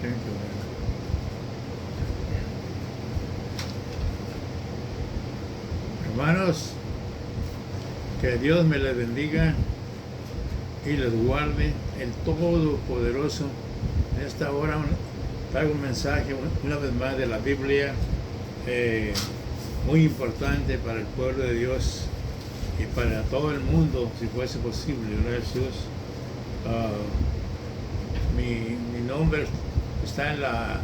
Thank you, man. Hermanos, que Dios me les bendiga y les guarde, el Todopoderoso. En esta hora traigo un mensaje una vez más de la Biblia, muy importante para el pueblo de Dios y para todo el mundo, si fuese posible, ¿verdad, Jesús? Mi nombre está en la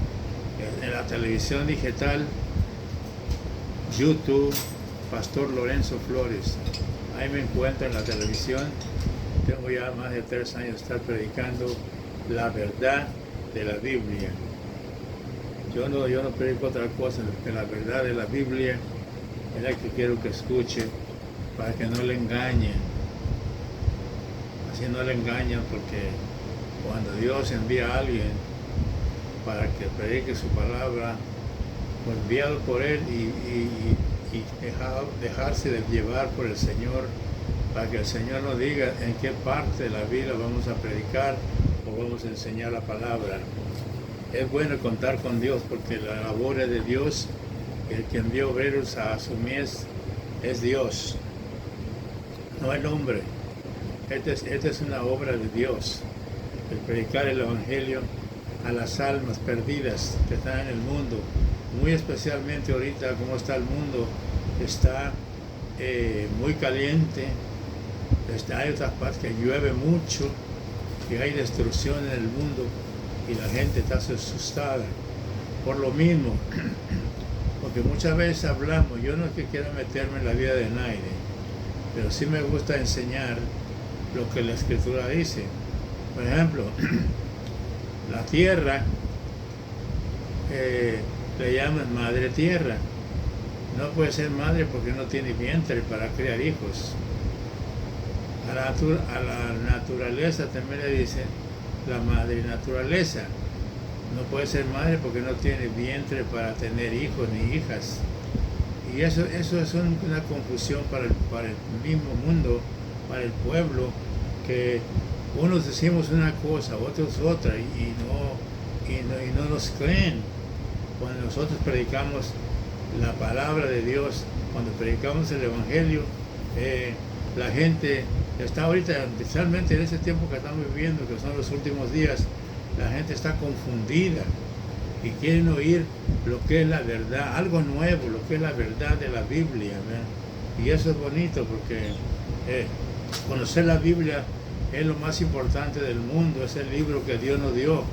televisión digital, YouTube, Pastor Lorenzo Flores. Ahí me encuentro en la televisión. Tengo ya más de 3 años de estar predicando la verdad de la Biblia. Yo no predico otra cosa que la verdad de la Biblia. Es la que quiero que escuche para que no le engañen. Así no le engañan, porque cuando Dios envía a alguien para que predique su palabra, pues enviado por Él y dejarse de llevar por el Señor, para que el Señor nos diga en qué parte de la Biblia vamos a predicar o vamos a enseñar la palabra. Es bueno contar con Dios, porque la labor es de Dios. El que envió obreros a su mies es Dios, no el hombre. Esta es una obra de Dios, el predicar el Evangelio a las almas perdidas que están en el mundo. Muy especialmente ahorita, como está el mundo, está muy caliente. Hay otras partes que llueve mucho, que hay destrucción en el mundo y la gente está asustada por lo mismo. Porque muchas veces hablamos, yo no es que quiera meterme en la vida de nadie, pero sí me gusta enseñar lo que la Escritura dice. Por ejemplo, la tierra le llaman madre tierra. No puede ser madre porque no tiene vientre para criar hijos. A la naturaleza también le dicen la madre naturaleza. No puede ser madre porque no tiene vientre para tener hijos ni hijas. Y eso es una confusión para el mismo mundo, para el pueblo, que unos decimos una cosa, otros otra, y no nos creen. Cuando nosotros predicamos la palabra de Dios, cuando predicamos el Evangelio, la gente está ahorita, especialmente en ese tiempo que estamos viviendo, que son los últimos días, la gente está confundida y quieren oír lo que es la verdad, algo nuevo, lo que es la verdad de la Biblia, ¿verdad? Y eso es bonito, porque conocer la Biblia es lo más importante del mundo. Es el libro que Dios nos dio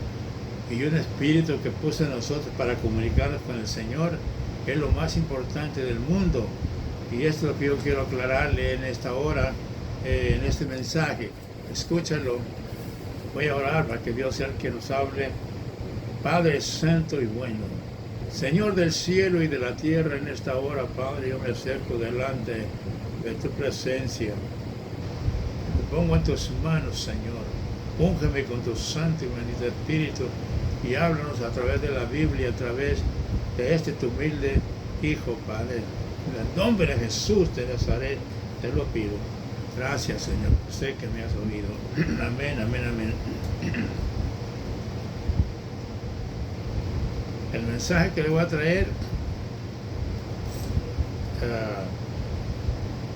y un espíritu que puso en nosotros para comunicarnos con el Señor. Es lo más importante del mundo, y esto es lo que yo quiero aclararle en esta hora, en este mensaje. Escúchalo. Voy a orar para que Dios sea el que nos hable. Padre santo y bueno, Señor del cielo y de la tierra, en esta hora, Padre, yo me acerco delante de tu presencia. Me pongo en tus manos, Señor. Úngeme con tu santo y bendito Espíritu y háblanos a través de la Biblia, a través de este tu humilde Hijo, Padre. En el nombre de Jesús de Nazaret te lo pido. Gracias, Señor. Sé que me has oído. Amén, amén, amén. El mensaje que le voy a traer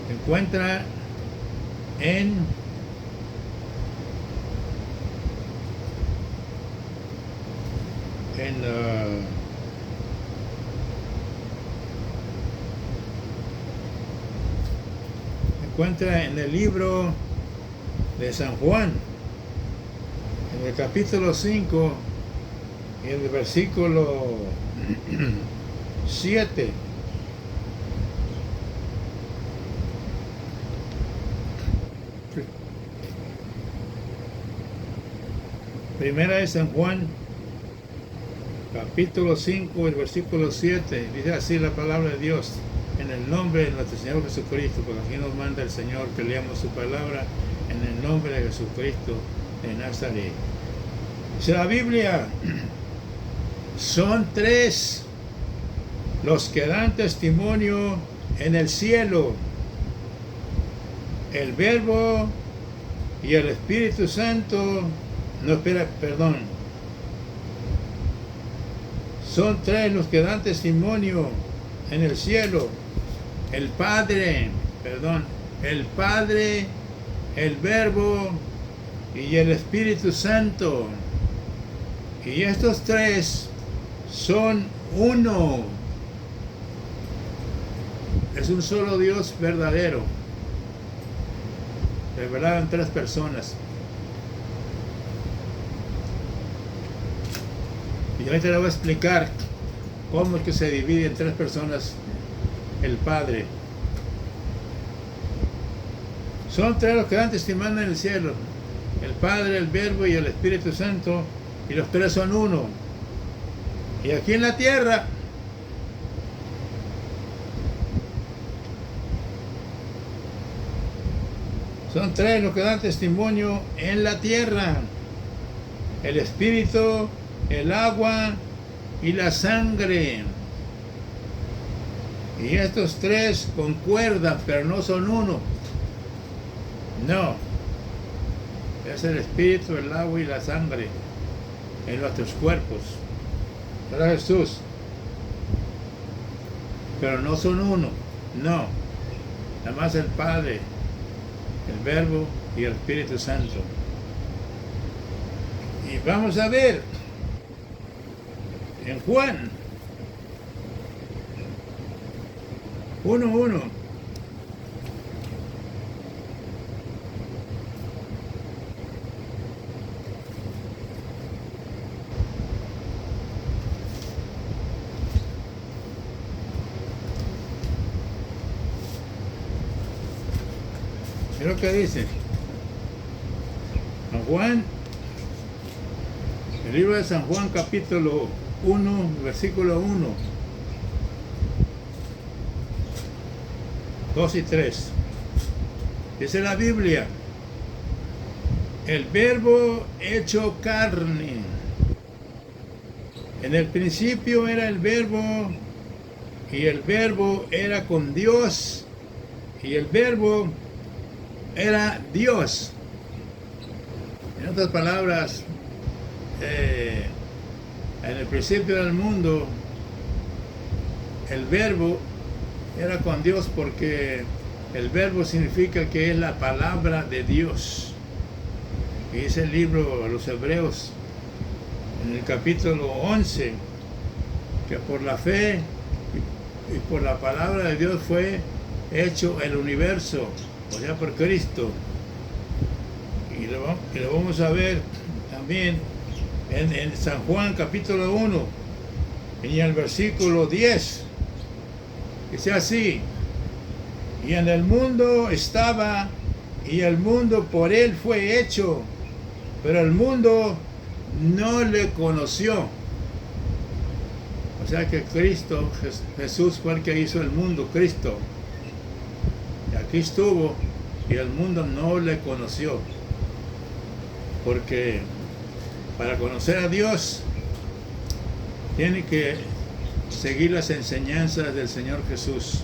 se encuentra en el libro de San Juan, en el capítulo 5, y en el versículo 7. Primera de San Juan, capítulo 5, el versículo 7. Dice así la palabra de Dios: en el nombre de nuestro Señor Jesucristo, porque aquí nos manda el Señor que leamos su palabra, en el nombre de Jesucristo de Nazaret. Dice la Biblia: son 3 los que dan testimonio en el cielo: el Verbo y el Espíritu Santo. No, espera, perdón. Son tres los que dan testimonio en el cielo. El Padre, el Verbo y el Espíritu Santo. Y estos tres son uno. Es un solo Dios verdadero, revelado en tres personas. Y ahorita le voy a explicar cómo es que se divide en tres personas el Padre. Son tres los que dan testimonio en el cielo: el Padre, el Verbo y el Espíritu Santo, y los tres son uno. Y aquí en la tierra, son tres los que dan testimonio en la tierra: el Espíritu, el agua y la sangre. Y estos tres concuerdan, pero no son uno. No. Es el Espíritu, el agua y la sangre en nuestros cuerpos. ¿Verdad, Jesús? Pero no son uno. No. Nada más el Padre, el Verbo y el Espíritu Santo. Y vamos a ver en Juan 1:1. Es lo que dice San Juan, el libro de San Juan, capítulo 1, versículo 1, 2 y 3. Dice la Biblia: el Verbo hecho carne. En el principio era el Verbo, y el Verbo era con Dios, y el Verbo era Dios. En otras palabras, en el principio del mundo, el Verbo era con Dios, porque el Verbo significa que es la palabra de Dios. Y dice el libro a los Hebreos, en el capítulo 11, que por la fe y por la palabra de Dios fue hecho el universo, o sea, por Cristo. Y lo vamos a ver también en San Juan capítulo 1, en el versículo 10. Dice así: y en el mundo estaba, y el mundo por él fue hecho, pero el mundo no le conoció. O sea que Cristo, Jesús fue el que hizo el mundo, Cristo. Y aquí estuvo, y el mundo no le conoció. Porque para conocer a Dios, tiene que seguir las enseñanzas del Señor Jesús.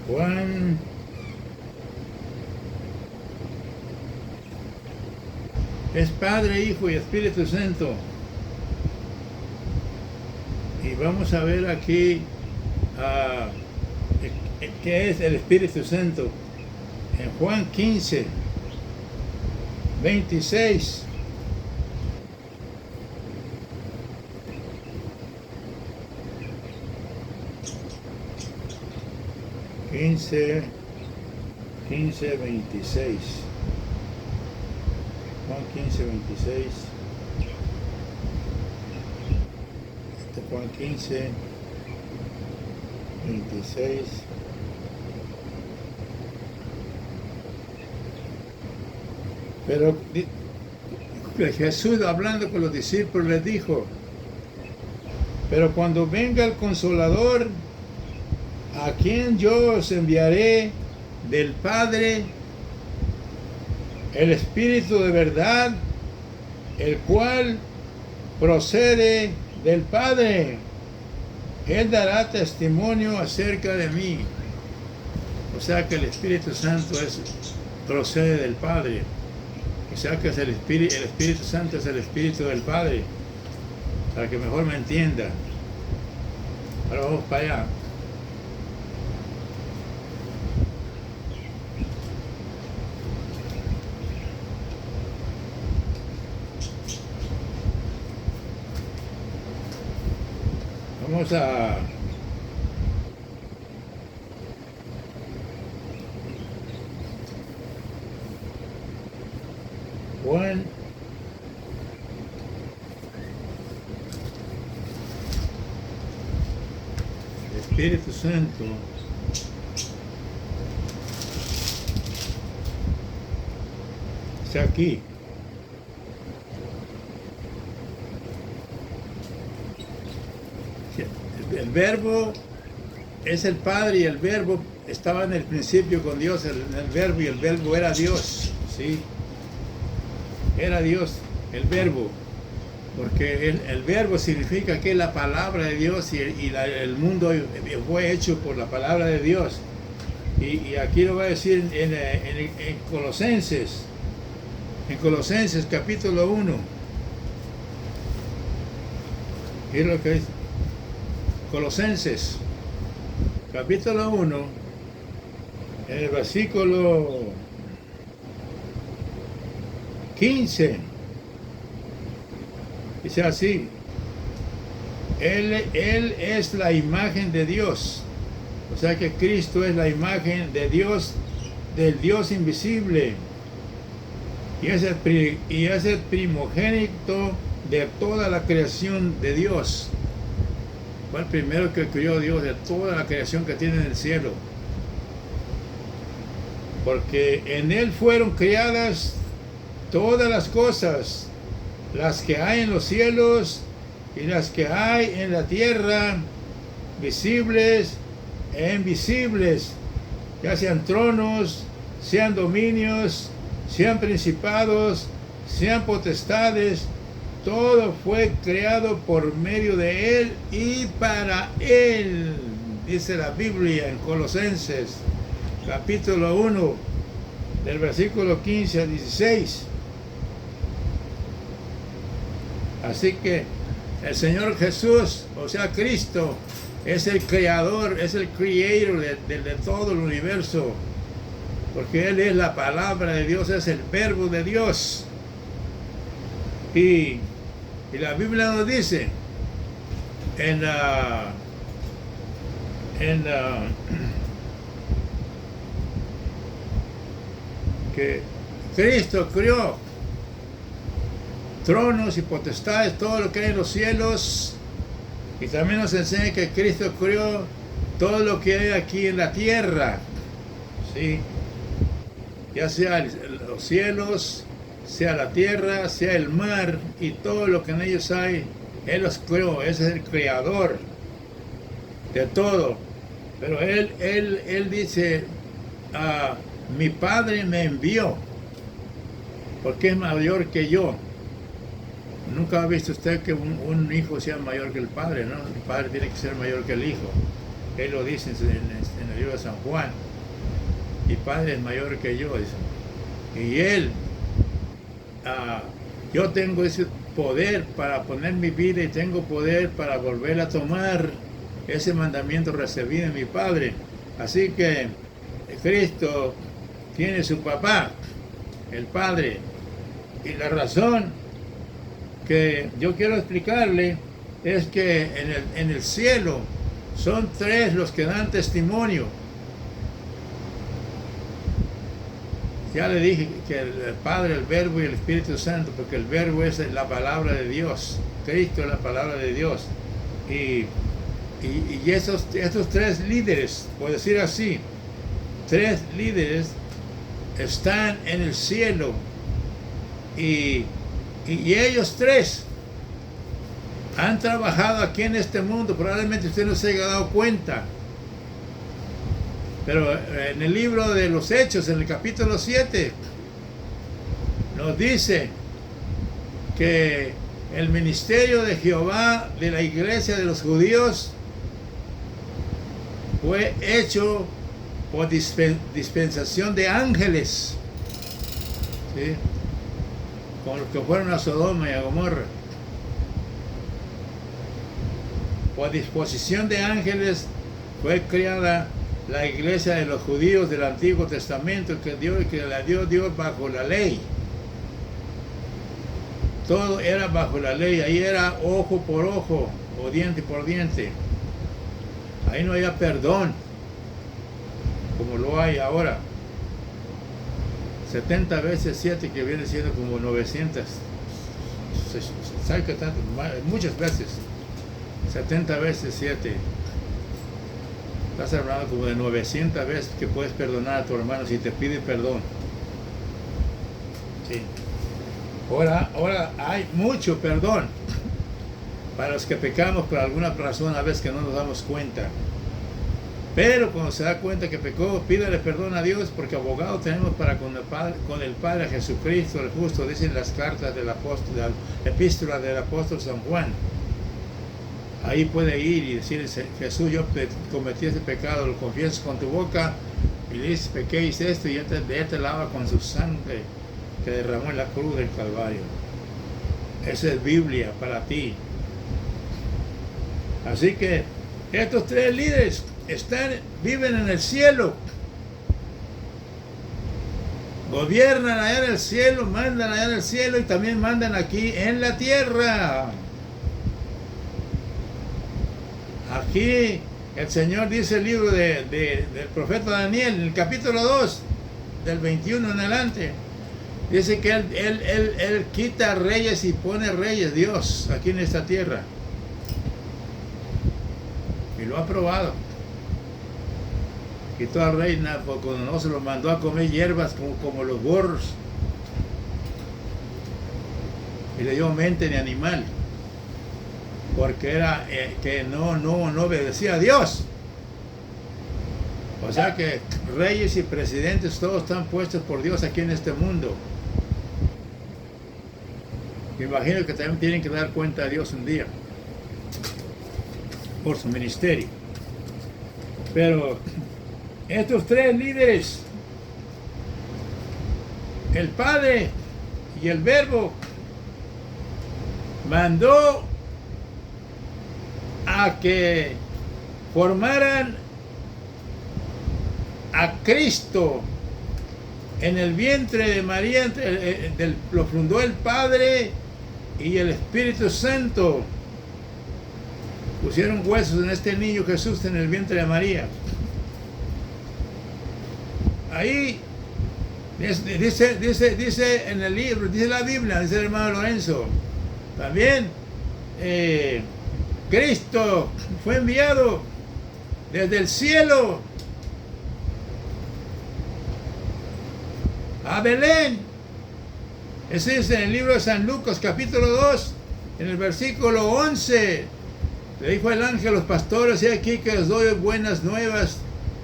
Juan es Padre, Hijo y Espíritu Santo. Y vamos a ver aquí qué es el Espíritu Santo. En Juan 15, 26. Juan 15, 26. Juan 15, 26. Pero Jesús, hablando con los discípulos, les dijo: pero cuando venga el Consolador, a quien yo os enviaré del Padre, el Espíritu de verdad, el cual procede del Padre, él dará testimonio acerca de mí. O sea que el Espíritu Santo procede del Padre. O sea que el Espíritu Santo es el Espíritu del Padre. Para que mejor me entienda. Ahora vamos para allá. Vamos a Juan Espíritu Santo está aquí. El verbo es el Padre y el verbo estaba en el principio con Dios, el verbo, y el verbo era Dios, ¿sí? Era Dios, el verbo, porque el verbo significa que es la palabra de Dios y el mundo fue hecho por la palabra de Dios. Y aquí lo va a decir en Colosenses capítulo 1. ¿Qué lo que dice? Colosenses capítulo 1, en el versículo 15, dice así: Él es la imagen de Dios. O sea que Cristo es la imagen de Dios, del Dios invisible, y es el primogénito de toda la creación de Dios. Fue el primero que crió Dios de toda la creación que tiene en el cielo. Porque en Él fueron creadas todas las cosas, las que hay en los cielos y las que hay en la tierra, visibles e invisibles, ya sean tronos, sean dominios, sean principados, sean potestades. Todo fue creado por medio de Él y para Él, dice la Biblia en Colosenses, capítulo 1, del versículo 15 al 16. Así que el Señor Jesús, o sea Cristo, es el creador, es el creator de todo el universo, porque Él es la palabra de Dios, es el verbo de Dios. Y la Biblia nos dice que Cristo creó tronos y potestades, todo lo que hay en los cielos, y también nos enseña que Cristo creó todo lo que hay aquí en la tierra, ¿sí? Ya sea los cielos, sea la tierra, sea el mar y todo lo que en ellos hay. Él los creó, ese es el creador de todo. Pero él dice, mi Padre me envió porque es mayor que yo. Nunca ha visto usted que un hijo sea mayor que el padre, ¿no? El padre tiene que ser mayor que el hijo. Él lo dice en el libro de San Juan. Mi Padre es mayor que yo, dice. Y Él, yo tengo ese poder para poner mi vida y tengo poder para volver a tomar ese mandamiento recibido de mi Padre. Así que Cristo tiene su papá, el Padre. Y la razón que yo quiero explicarle es que en el cielo son tres los que dan testimonio. Ya le dije que el Padre, el Verbo y el Espíritu Santo, porque el Verbo es la palabra de Dios, Cristo es la palabra de Dios. Y estos tres líderes, por decir así, tres líderes están en el cielo y ellos tres han trabajado aquí en este mundo. Probablemente usted no se haya dado cuenta, pero en el libro de los Hechos, en el capítulo 7, nos dice que el ministerio de Jehová de la iglesia de los judíos fue hecho por dispensación de ángeles, ¿sí? Con los que fueron a Sodoma y a Gomorra. Por disposición de ángeles fue creada la iglesia de los judíos del Antiguo Testamento, que la dio Dios bajo la ley. Todo era bajo la ley, ahí era ojo por ojo o diente por diente. Ahí no había perdón como lo hay ahora. 70 veces 7, que viene siendo como 900. ¿Sabe qué tanto? Muchas veces. 70 veces 7. Estás hablando como de 900 veces que puedes perdonar a tu hermano si te pide perdón. Sí. Ahora hay mucho perdón para los que pecamos por alguna razón, a veces que no nos damos cuenta. Pero cuando se da cuenta que pecó, pídale perdón a Dios, porque abogado tenemos para con el Padre Jesucristo, el justo, dicen las cartas del apóstol, la epístola del apóstol San Juan. Ahí puede ir y decir: Jesús, yo cometí ese pecado, lo confiesas con tu boca y le dices: pequé, hice esto, y él te lava con su sangre que derramó en la cruz del Calvario. Esa es Biblia para ti. Así que estos tres líderes viven en el cielo, gobiernan allá en el cielo, mandan allá en el cielo y también mandan aquí en la tierra. Aquí el Señor dice, el libro del profeta Daniel, en el capítulo 2, del 21 en adelante, dice que él quita reyes y pone reyes, Dios, aquí en esta tierra. Y lo ha probado. Quitó al rey Nabucodonosor, lo mandó a comer hierbas como los burros. Y le dio mente de animal. Porque era que no obedecía a Dios. O sea que reyes y presidentes todos están puestos por Dios aquí en este mundo. Me imagino que también tienen que dar cuenta a Dios un día por su ministerio. Pero estos tres líderes, el Padre y el Verbo, mandó a que formaran a Cristo en el vientre de María. Lo fundó el Padre y el Espíritu Santo. Pusieron huesos en este niño Jesús en el vientre de María. Ahí dice en el libro, dice la Biblia, dice el hermano Lorenzo, también Cristo fue enviado desde el cielo a Belén. Ese es en el libro de San Lucas, capítulo 2, en el versículo 11. Le dijo el ángel a los pastores: he aquí que les doy buenas nuevas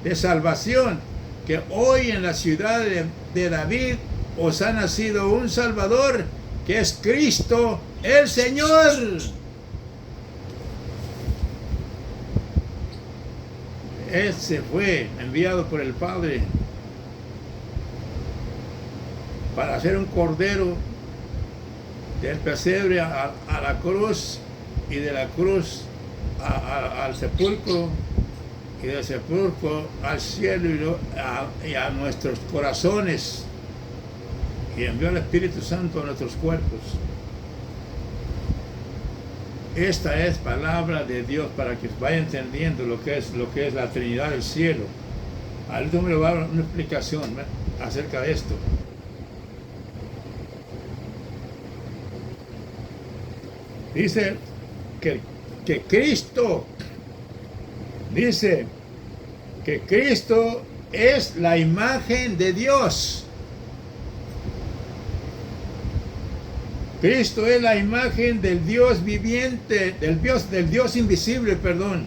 de salvación, que hoy en la ciudad de David os ha nacido un Salvador, que es Cristo el Señor. Él se fue enviado por el Padre para hacer un cordero del pesebre a la cruz, y de la cruz al sepulcro, y del sepulcro al cielo y a nuestros corazones, y envió al Espíritu Santo a nuestros cuerpos. Esta es palabra de Dios para que vaya entendiendo lo que es la Trinidad del cielo. Ahorita me va a dar una explicación acerca de esto. Dice que Cristo, dice que Cristo es la imagen de Dios. Cristo es la imagen del Dios viviente, del Dios invisible, perdón.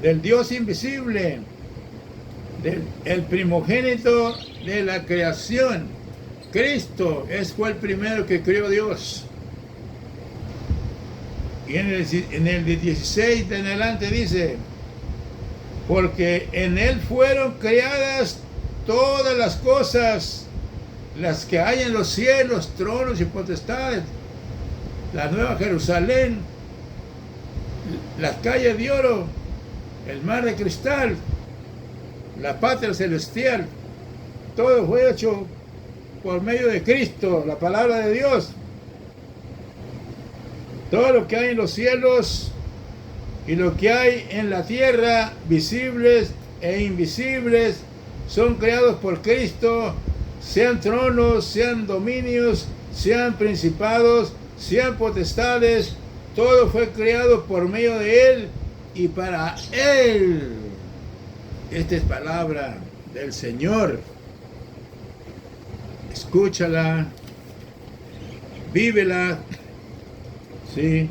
Del Dios invisible, el primogénito de la creación. Cristo fue el primero que creó Dios. Y en el 16 de en adelante dice: porque en Él fueron creadas todas las cosas, las que hay en los cielos, tronos y potestades, la nueva Jerusalén, las calles de oro, el mar de cristal, la patria celestial. Todo fue hecho por medio de Cristo, la palabra de Dios. Todo lo que hay en los cielos y lo que hay en la tierra, visibles e invisibles, son creados por Cristo, sean tronos, sean dominios, sean principados, sean potestades. Todo fue creado por medio de Él y para Él. Esta es palabra del Señor. Escúchala, vívela, sí,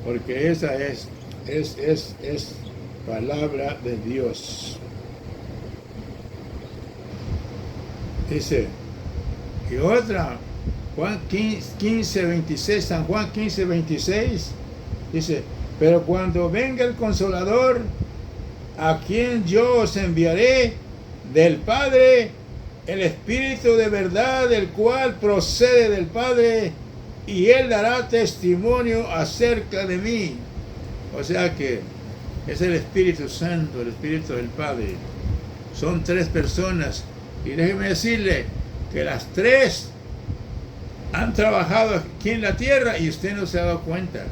porque esa es palabra de Dios. Dice, y otra, Juan 15, 26, San Juan 15, 26, dice, pero cuando venga el Consolador, a quien yo os enviaré del Padre, el Espíritu de verdad, el cual procede del Padre, y Él dará testimonio acerca de mí. O sea que es el Espíritu Santo, el Espíritu del Padre. Son tres personas. Y déjeme decirle que las tres han trabajado aquí en la tierra y usted no se ha dado cuenta.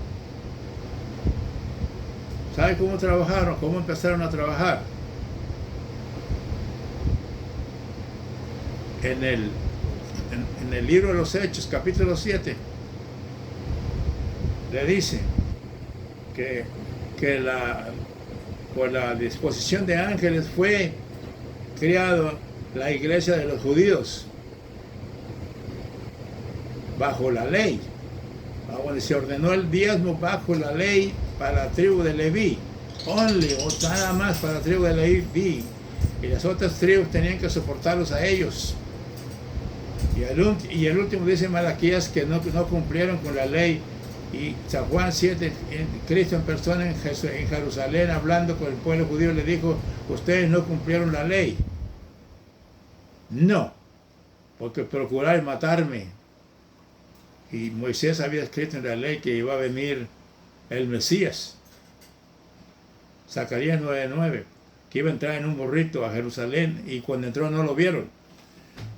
¿Sabe cómo trabajaron? ¿Cómo empezaron a trabajar? En el libro de los Hechos, capítulo 7, le dice que por la disposición de ángeles fue creado la iglesia de los judíos bajo la ley, donde se ordenó el diezmo bajo la ley para la tribu de Leví, nada más para la tribu de Leví, y las otras tribus tenían que soportarlos a ellos. Y el último dice Malaquías que no cumplieron con la ley. Y San Juan 7, Cristo en persona en Jerusalén, hablando con el pueblo judío, le dijo, ustedes no cumplieron la ley. No, porque procuraron matarme. Y Moisés había escrito en la ley que iba a venir el Mesías. Zacarías 9:9, que iba a entrar en un burrito a Jerusalén, y cuando entró no lo vieron,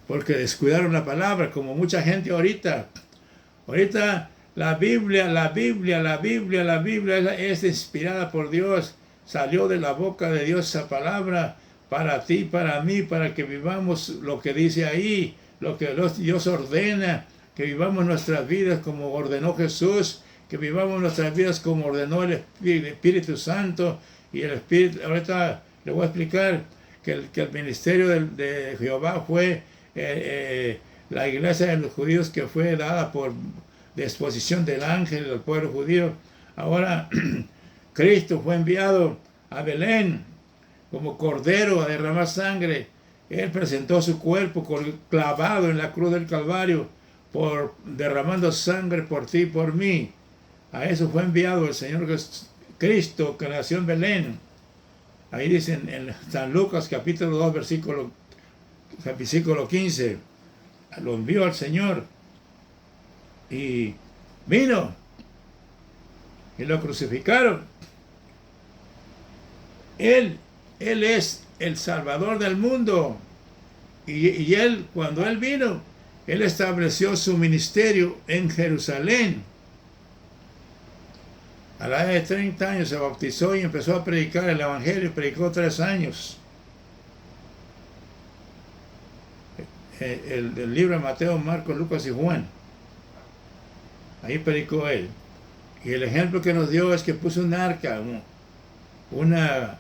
porque descuidaron la palabra, como mucha gente ahorita. La Biblia es inspirada por Dios. Salió de la boca de Dios esa palabra para ti, para mí, para que vivamos lo que dice ahí, lo que Dios ordena, que vivamos nuestras vidas como ordenó Jesús, que vivamos nuestras vidas como ordenó el Espíritu Santo. Y el Espíritu, ahorita le voy a explicar que el ministerio de Jehová fue la iglesia de los judíos, que fue dada por disposición del ángel del pueblo judío. Ahora Cristo fue enviado a Belén como cordero a derramar sangre. Él presentó su cuerpo clavado en la cruz del Calvario, derramando sangre por ti y por mí. A eso fue enviado el Señor Cristo, que nació en Belén. Ahí dicen en San Lucas capítulo 2 versículo 15, lo envió al Señor y vino y lo crucificaron. Él es el Salvador del mundo, y Él, cuando Él vino, Él estableció su ministerio en Jerusalén. A la edad de 30 años se bautizó y empezó a predicar el Evangelio, y predicó 3 años. El libro de Mateo, Marcos, Lucas y Juan. Ahí predicó él. Y el ejemplo que nos dio es que puso un arca, una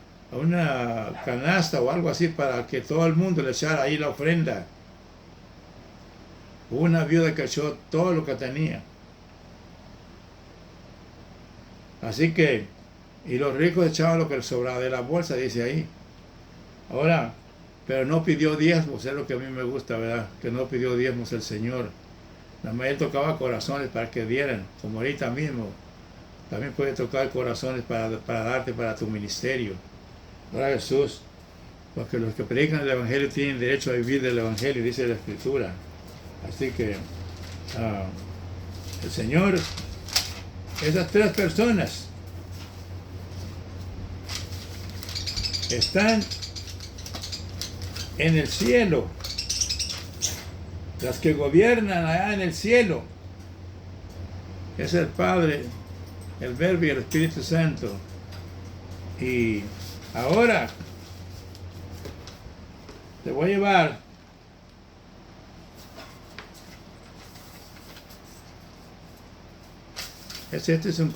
canasta o algo así, para que todo el mundo le echara ahí la ofrenda. Una viuda que echó todo lo que tenía. Así que, y los ricos echaban lo que les sobraba de la bolsa, dice ahí. Ahora, pero no pidió diezmos, es lo que a mí me gusta, ¿verdad? Que no pidió diezmos el Señor. Nada más Él tocaba corazones para que dieran, como ahorita mismo. También puede tocar corazones para darte para tu ministerio. Ahora Jesús, porque los que predican el Evangelio tienen derecho a vivir del Evangelio, dice la Escritura. Así que el Señor, esas tres personas están en el cielo, las que gobiernan allá en el cielo. Es el Padre, el Verbo y el Espíritu Santo. Y ahora te voy a llevar este es un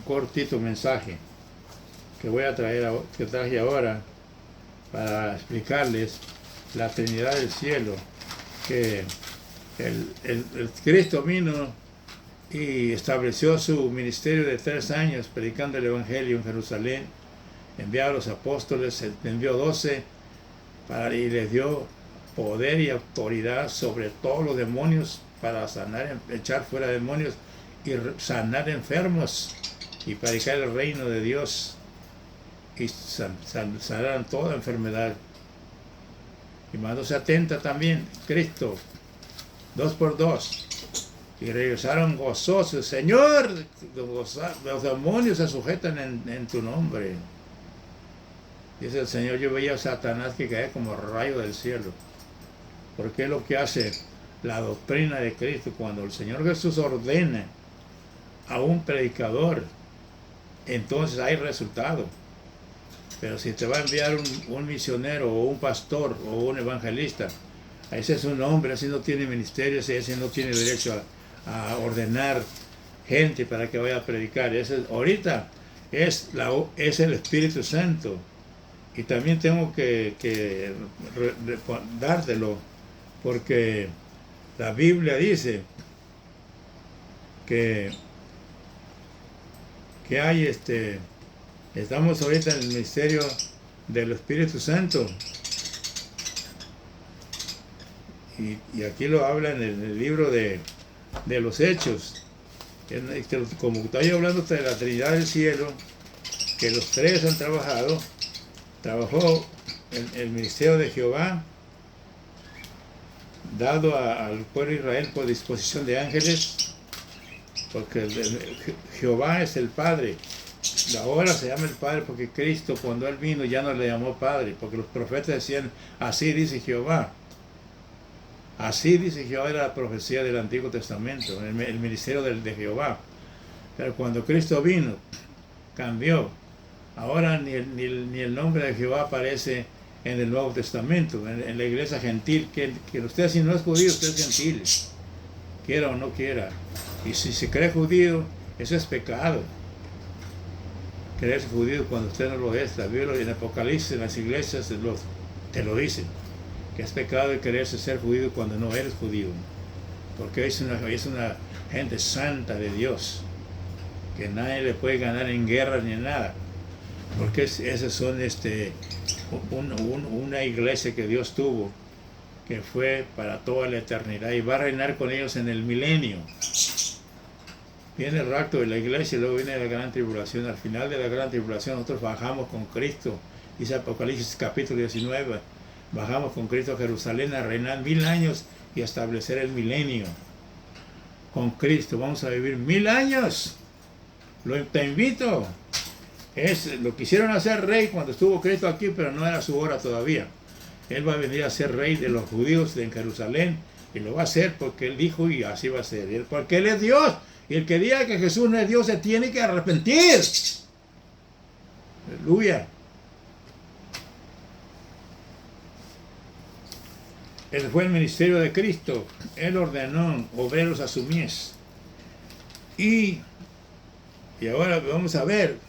cortito mensaje que voy a traer, que traje ahora para explicarles la Trinidad del cielo, que el Cristo vino y estableció su ministerio de 3 años predicando el Evangelio en Jerusalén, envió a los apóstoles, envió 12 y les dio poder y autoridad sobre todos los demonios para sanar, echar fuera demonios y sanar enfermos y predicar el reino de Dios y sanar toda enfermedad. Y mandó 70 también, Cristo, 2 por 2. Y regresaron gozosos. Señor, los demonios se sujetan en tu nombre. Dice el Señor, yo veía a Satanás que caía como rayo del cielo. Porque es lo que hace la doctrina de Cristo. Cuando el Señor Jesús ordena a un predicador, entonces hay resultado. Pero si te va a enviar un misionero o un pastor o un evangelista, ese es un hombre, ese no tiene ministerio, ese no tiene derecho a ordenar gente para que vaya a predicar. Ahorita es el Espíritu Santo. Y también tengo que dártelo, porque la Biblia dice que hay estamos ahorita en el ministerio del Espíritu Santo. Y aquí lo habla en el libro de los Hechos. Como estoy hablando de la Trinidad del cielo, que los tres han trabajado. Trabajó el ministerio de Jehová, dado al pueblo de Israel por disposición de ángeles, porque Jehová es el Padre. Ahora se llama el Padre porque Cristo, cuando Él vino, ya no le llamó Padre, porque los profetas decían, así dice Jehová. Así dice Jehová, era la profecía del Antiguo Testamento, el ministerio de Jehová. Pero cuando Cristo vino, cambió. Ahora ni el nombre de Jehová aparece en el Nuevo Testamento, en la iglesia gentil, que usted si no es judío, usted es gentil, quiera o no quiera. Y si se cree judío, eso es pecado. Creerse judío cuando usted no lo es. La Biblia en Apocalipsis, en las iglesias, te lo dicen, que es pecado el quererse ser judío cuando no eres judío. Porque es una gente santa de Dios, que nadie le puede ganar en guerra ni en nada. Porque esas son una iglesia que Dios tuvo, que fue para toda la eternidad y va a reinar con ellos en el milenio. Viene el rapto de la iglesia y luego viene la gran tribulación. Al final de la gran tribulación nosotros bajamos con Cristo, dice Apocalipsis capítulo 19, bajamos con Cristo a Jerusalén a reinar 1000 años y a establecer el milenio. Con Cristo vamos a vivir 1000 años. Te invito. Lo quisieron hacer rey cuando estuvo Cristo aquí, pero no era su hora todavía. Él va a venir a ser rey de los judíos en Jerusalén, y lo va a hacer porque Él dijo, y así va a ser. Porque Él es Dios, y el que diga que Jesús no es Dios se tiene que arrepentir. Aleluya. Ese fue el ministerio de Cristo. Él ordenó obreros a su mies. Y ahora vamos a ver.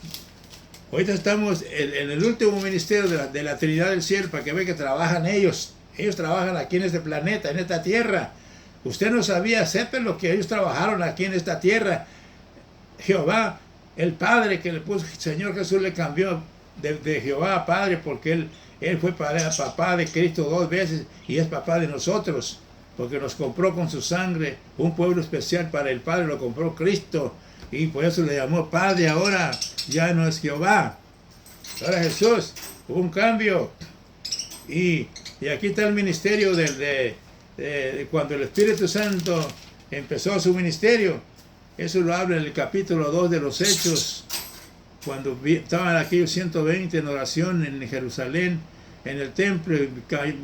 Ahorita estamos en el último ministerio de la Trinidad del cielo, para que vean que trabajan ellos. Ellos trabajan aquí en este planeta, en esta tierra. Usted no sabía, sepan lo que ellos trabajaron aquí en esta tierra. Jehová, el Padre que le puso, el Señor Jesús le cambió de Jehová a Padre, porque Él fue papá de Cristo 2 veces y es papá de nosotros, porque nos compró con su sangre un pueblo especial para el Padre, lo compró Cristo. Y por eso le llamó Padre. Ahora ya no es Jehová, Ahora Jesús, hubo un cambio. Y aquí está el ministerio de cuando el Espíritu Santo empezó su ministerio. Eso lo habla en el capítulo 2 de los Hechos. Cuando estaban aquellos 120 en oración en Jerusalén, en el templo,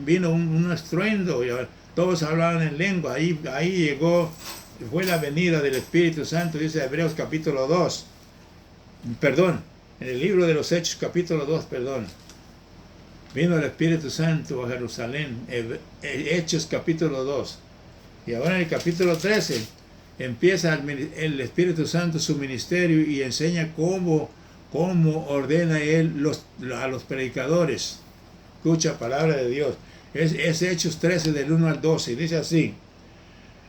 vino un estruendo, y todos hablaban en lengua. Ahí llegó, fue la venida del Espíritu Santo, dice Hebreos capítulo 2. Perdón, en el libro de los Hechos capítulo 2, perdón. Vino el Espíritu Santo a Jerusalén, Hechos capítulo 2. Y ahora en el capítulo 13 empieza el Espíritu Santo su ministerio y enseña cómo ordena él a los predicadores. Escucha palabra de Dios. Es Hechos 13 del 1 al 12. Y dice así: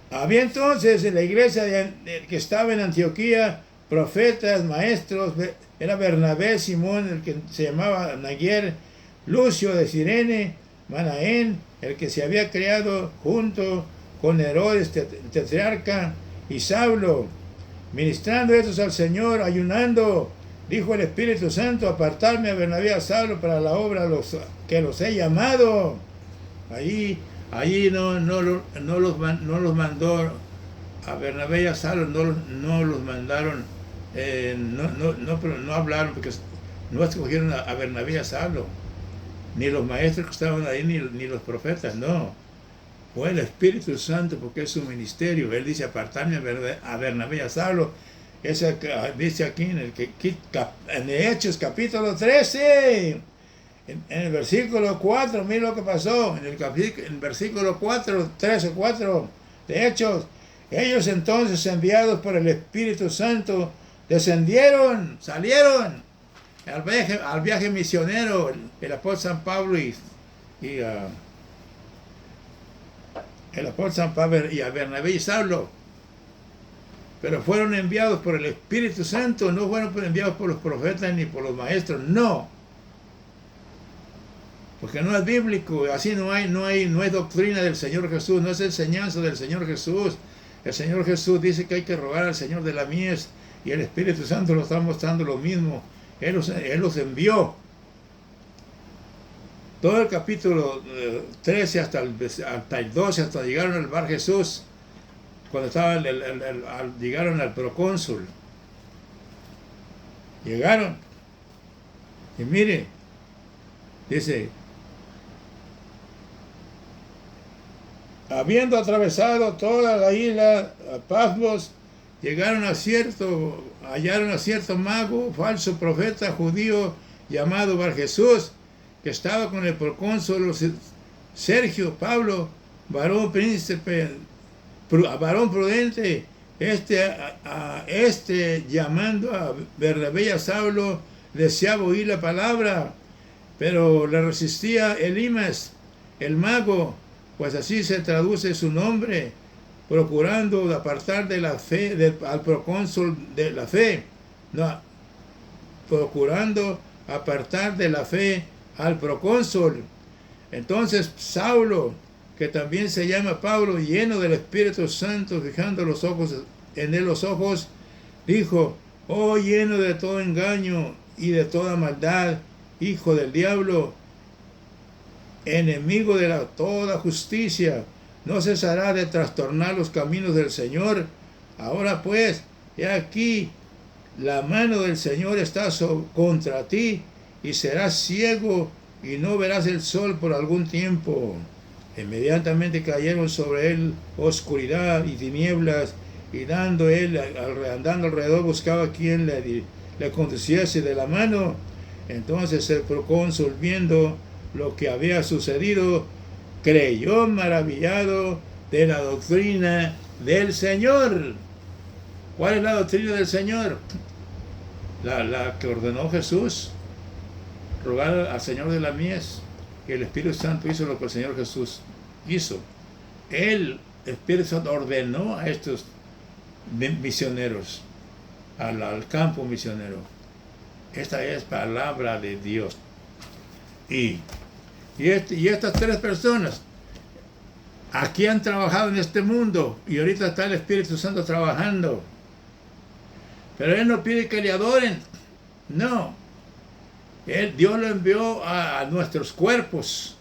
había entonces en la iglesia que estaba en Antioquía profetas, maestros. Era Bernabé, Simón, el que se llamaba Naguer, Lucio de Cirene, Manaén, el que se había criado junto con Herodes, tetrarca, y Saulo. Ministrando estos al Señor, ayunando, dijo el Espíritu Santo: apartarme a Bernabé y a Saulo para la obra que los he llamado. Allí no los mandó a Bernabé y a Saulo, no los mandaron, no hablaron, porque no escogieron a Bernabé y a Saulo, ni los maestros que estaban ahí, ni los profetas, no. Fue el Espíritu Santo, porque es su ministerio. Él dice: apartarme a Bernabé y a Saulo. Ese dice aquí en Hechos capítulo 13, en el versículo 4, mira lo que pasó, en el versículo 4, 13, 4 de Hechos. Ellos entonces, enviados por el Espíritu Santo, salieron al viaje misionero, el apóstol San Pablo el apóstol San Pablo y a Bernabé y Saulo. Pero fueron enviados por el Espíritu Santo, no fueron enviados por los profetas ni por los maestros, no. Porque no es bíblico, así no hay doctrina del Señor Jesús, no es enseñanza del Señor Jesús. El Señor Jesús dice que hay que rogar al Señor de la mies, y el Espíritu Santo lo está mostrando lo mismo. Él los envió. Todo el capítulo 13 hasta el 12, hasta llegaron al Bar Jesús, cuando llegaron al procónsul. Llegaron. Y mire, dice: habiendo atravesado toda la isla Pafos, hallaron a cierto mago, falso profeta judío, llamado Bar Jesús, que estaba con el procónsul Sergio Pablo, varón prudente. Llamando a Bernabé y a Saulo, deseaba oír la palabra, pero le resistía Elimas, el mago, pues así se traduce su nombre, procurando apartar de la fe al procónsul de la fe. No, procurando apartar de la fe al procónsul. Entonces Saulo, que también se llama Pablo, lleno del Espíritu Santo, fijando los ojos en él, dijo: oh, lleno de todo engaño y de toda maldad, hijo del diablo, enemigo de toda justicia, ¿no cesará de trastornar los caminos del Señor? Ahora pues, he aquí, la mano del Señor está contra ti, y serás ciego y no verás el sol por algún tiempo. Inmediatamente cayeron sobre él oscuridad y tinieblas, y andando alrededor buscaba a quien le conduciese de la mano. Entonces el procónsul, viendo lo que había sucedido, creyó maravillado de la doctrina del Señor. ¿Cuál es la doctrina del Señor? La que ordenó Jesús: rogar al Señor de la mies. Y el Espíritu Santo hizo lo que el Señor Jesús hizo. El Espíritu Santo ordenó a estos misioneros, al campo misionero. Esta es palabra de Dios. Y estas tres personas aquí han trabajado en este mundo, y ahorita está el Espíritu Santo trabajando. Pero Él no pide que le adoren, no. Dios lo envió a nuestros cuerpos.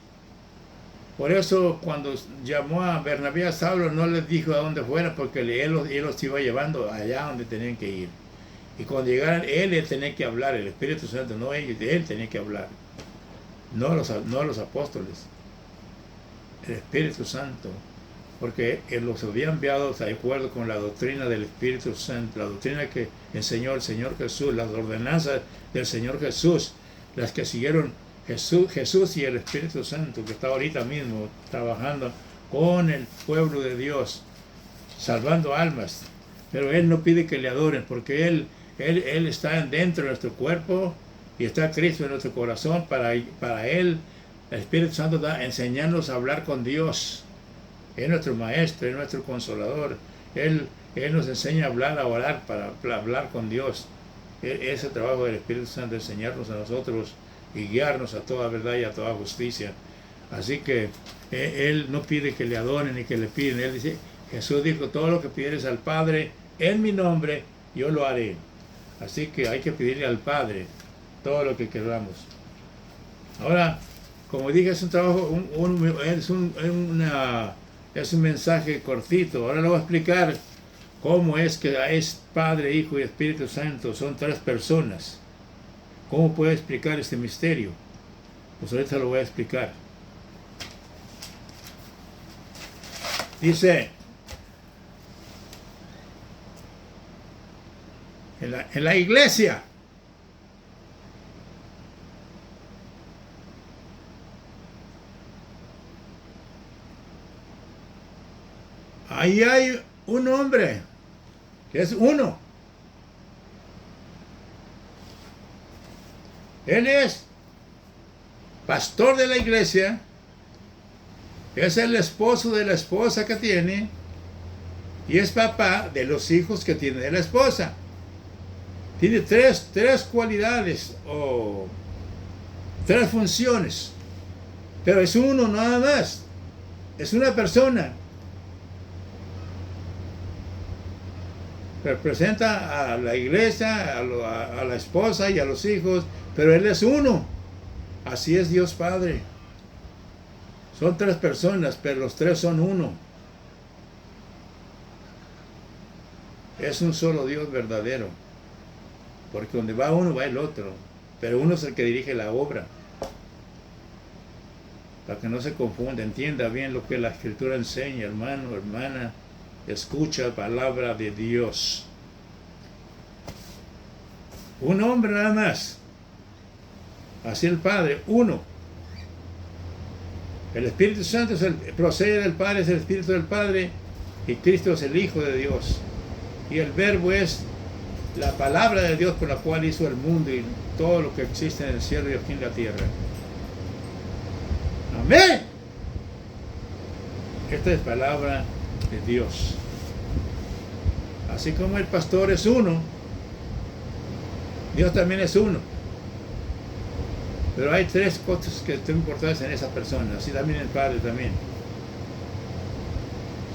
Por eso cuando llamó a Bernabé a Saulo no les dijo a dónde fuera, porque él los iba llevando allá donde tenían que ir. Y cuando llegaran, él tenía que hablar, el Espíritu Santo, no ellos, él tenía que hablar. No los apóstoles, el Espíritu Santo. Porque él los había enviado de acuerdo con la doctrina del Espíritu Santo, la doctrina que enseñó el Señor Jesús, las ordenanzas del Señor Jesús, las que siguieron Jesús y el Espíritu Santo, que está ahorita mismo trabajando con el pueblo de Dios, salvando almas. Pero Él no pide que le adoren, porque Él está dentro de nuestro cuerpo y está Cristo en nuestro corazón. Para Él, el Espíritu Santo da enseñarnos a hablar con Dios. Es nuestro Maestro, es nuestro Consolador. Él nos enseña a hablar, a orar, para hablar con Dios. Es el trabajo del Espíritu Santo, enseñarnos a nosotros y guiarnos a toda verdad y a toda justicia. Así que Él no pide que le adoren ni que le piden. Él dice, Jesús dijo, todo lo que pidieres al Padre en mi nombre, yo lo haré. Así que hay que pedirle al Padre todo lo que queramos. Ahora, como dije, es un trabajo, es un mensaje cortito. Ahora le voy a explicar cómo es que es Padre, Hijo y Espíritu Santo. Son tres personas. ¿Cómo puedo explicar este misterio? Pues ahorita lo voy a explicar. Dice, en la iglesia, ahí hay un hombre, que es uno. Él es pastor de la iglesia, es el esposo de la esposa que tiene, y es papá de los hijos que tiene de la esposa. Tiene tres cualidades o tres funciones, pero es uno nada más, es una persona. Representa a la iglesia, a la esposa y a los hijos, pero Él es uno. Así es Dios Padre. Son tres personas, pero los tres son uno. Es un solo Dios verdadero. Porque donde va uno, va el otro. Pero uno es el que dirige la obra. Para que no se confunda, entienda bien lo que la Escritura enseña, hermano, hermana. Escucha la palabra de Dios. Un hombre nada más. Así el Padre, uno. El Espíritu Santo procede del Padre, es el Espíritu del Padre, y Cristo es el Hijo de Dios. Y el Verbo es la palabra de Dios por la cual hizo el mundo y todo lo que existe en el cielo y aquí en la tierra. Amén. Esta es palabra de Dios. Así como el pastor es uno, Dios también es uno. Pero hay tres cosas que son importantes en esa persona, así también el Padre también.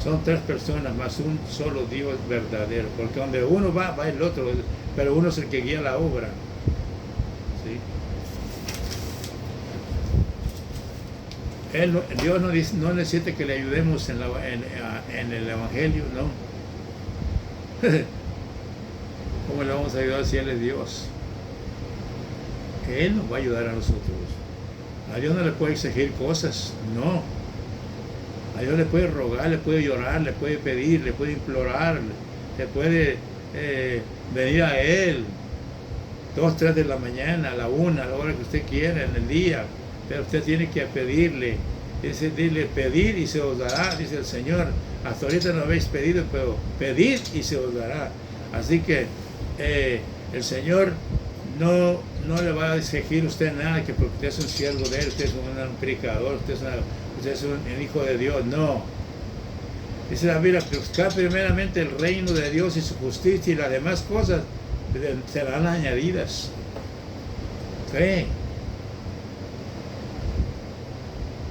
Son tres personas más un solo Dios verdadero, porque donde uno va el otro, pero uno es el que guía la obra. ¿Sí? Dios no necesita que le ayudemos en el Evangelio, no. ¿Cómo le vamos a ayudar si Él es Dios? Él nos va a ayudar a nosotros. A Dios no le puede exigir cosas, no. A Dios le puede rogar, le puede llorar, le puede pedir, le puede implorar, le puede venir a Él 2, 3 de la mañana, a la 1, a la hora que usted quiera en el día, pero usted tiene que pedirle. Dile, pedir y se os dará, dice el Señor. Hasta ahorita no habéis pedido, pero pedid y se os dará. Así que el Señor no le va a exigir a usted nada, que porque usted es un siervo de Él, usted es un predicador, usted es un hijo de Dios. No. Dice la Biblia, buscar primeramente el reino de Dios y su justicia, y las demás cosas serán añadidas. Sí.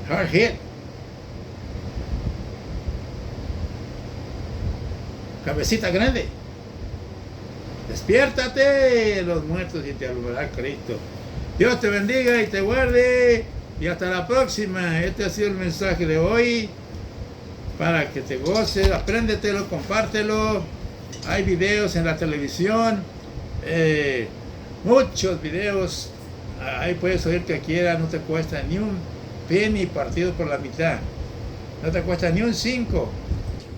Hard hit. Cabecita grande. Despiértate, los muertos, y te alumbrará Cristo. Dios te bendiga y te guarde. Y hasta la próxima. Este ha sido el mensaje de hoy. Para que te goces, apréndetelo, compártelo. Hay videos en la televisión. Muchos videos. Ahí puedes oír que quieras. No te cuesta ni un penny partido por la mitad. No te cuesta ni un 5.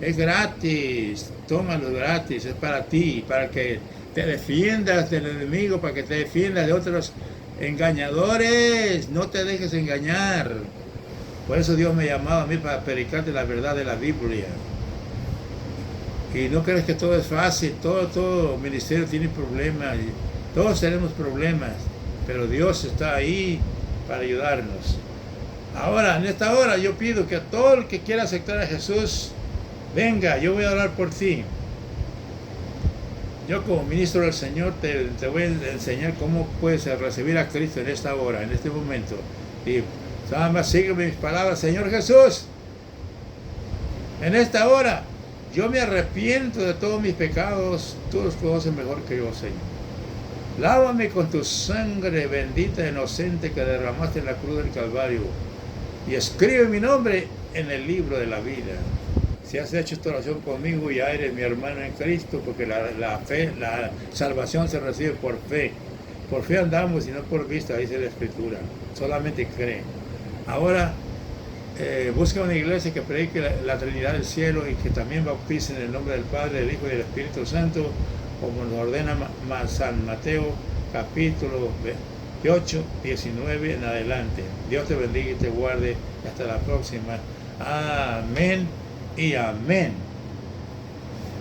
Es gratis. Tómalo gratis. Es para ti. Para que te defiendas del enemigo. Para que te defiendas de otros engañadores. No te dejes engañar. Por eso Dios me llamaba a mí para predicarte la verdad de la Biblia. Y no crees que todo es fácil. Todo ministerio tiene problemas. Todos tenemos problemas. Pero Dios está ahí para ayudarnos. Ahora, en esta hora, yo pido que todo el que quiera aceptar a Jesús, venga, yo voy a orar por ti. Yo como ministro del Señor te voy a enseñar cómo puedes recibir a Cristo en esta hora, en este momento. Y nada más sígueme mis palabras. Señor Jesús, en esta hora, yo me arrepiento de todos mis pecados. Tú los conoces mejor que yo, Señor. Lávame con tu sangre bendita e inocente que derramaste en la cruz del Calvario. Y escribe mi nombre en el libro de la vida. Si has hecho esta oración conmigo, ya eres mi hermano en Cristo, porque la fe, la salvación se recibe por fe. Por fe andamos y no por vista, dice la Escritura. Solamente cree. Ahora, busca una iglesia que predique la Trinidad del cielo y que también bautice en el nombre del Padre, del Hijo y del Espíritu Santo, como nos ordena San Mateo, capítulo 28, 19 en adelante. Dios te bendiga y te guarde. Hasta la próxima. Amén y amén.